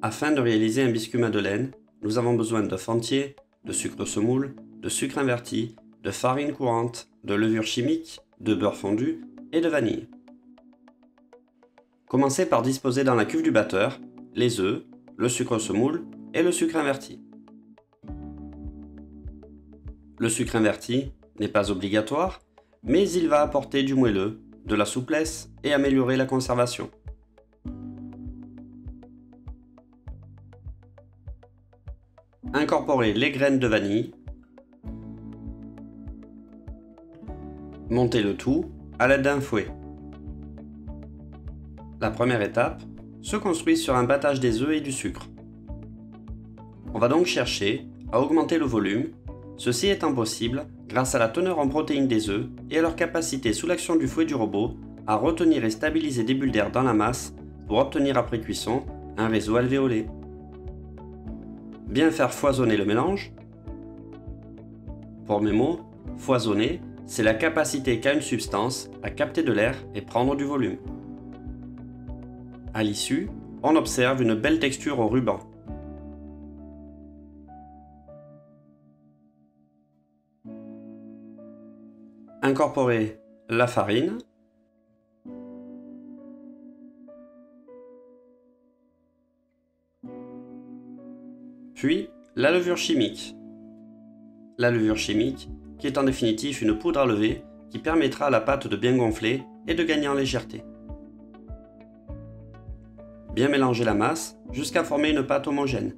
Afin de réaliser un biscuit madeleine, nous avons besoin d'œufs entiers, de sucre semoule, de sucre inverti, de farine courante, de levure chimique, de beurre fondu et de vanille. Commencez par disposer dans la cuve du batteur les œufs, le sucre semoule et le sucre inverti. Le sucre inverti n'est pas obligatoire, mais il va apporter du moelleux, de la souplesse et améliorer la conservation. Incorporez les graines de vanille. Montez le tout à l'aide d'un fouet. La première étape se construit sur un battage des œufs et du sucre. On va donc chercher à augmenter le volume, ceci étant possible grâce à la teneur en protéines des œufs et à leur capacité sous l'action du fouet du robot à retenir et stabiliser des bulles d'air dans la masse pour obtenir après cuisson un réseau alvéolé. Bien faire foisonner le mélange. Pour mes mots, foisonner, c'est la capacité qu'a une substance à capter de l'air et prendre du volume. À l'issue, on observe une belle texture au ruban. Incorporez la farine, puis la levure chimique. La levure chimique, qui est en définitive une poudre à lever qui permettra à la pâte de bien gonfler et de gagner en légèreté. Bien mélanger la masse jusqu'à former une pâte homogène.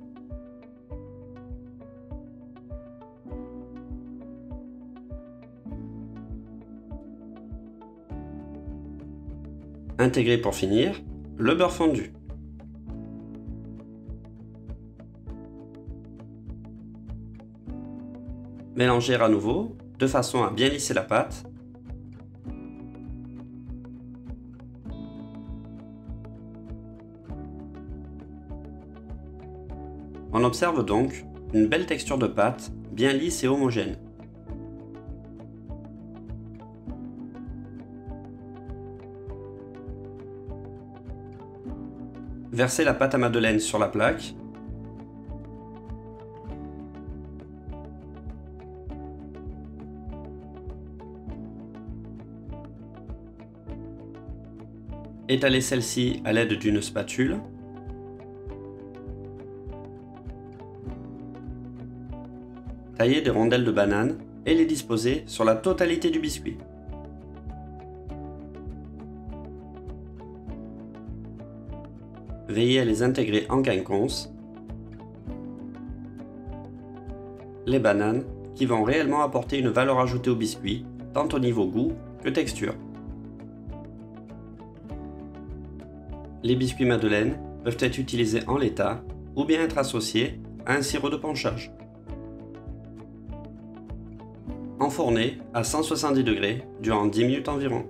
Intégrer pour finir le beurre fondu. Mélanger à nouveau de façon à bien lisser la pâte. On observe donc une belle texture de pâte bien lisse et homogène. Versez la pâte à madeleine sur la plaque. Étalez celle-ci à l'aide d'une spatule. Taillez des rondelles de banane et les disposez sur la totalité du biscuit. Veillez à les intégrer en quinconce. Les bananes qui vont réellement apporter une valeur ajoutée au biscuit, tant au niveau goût que texture. Les biscuits madeleine peuvent être utilisés en l'état ou bien être associés à un sirop de ponchage. Enfourner à 170 degrés durant 10 minutes environ.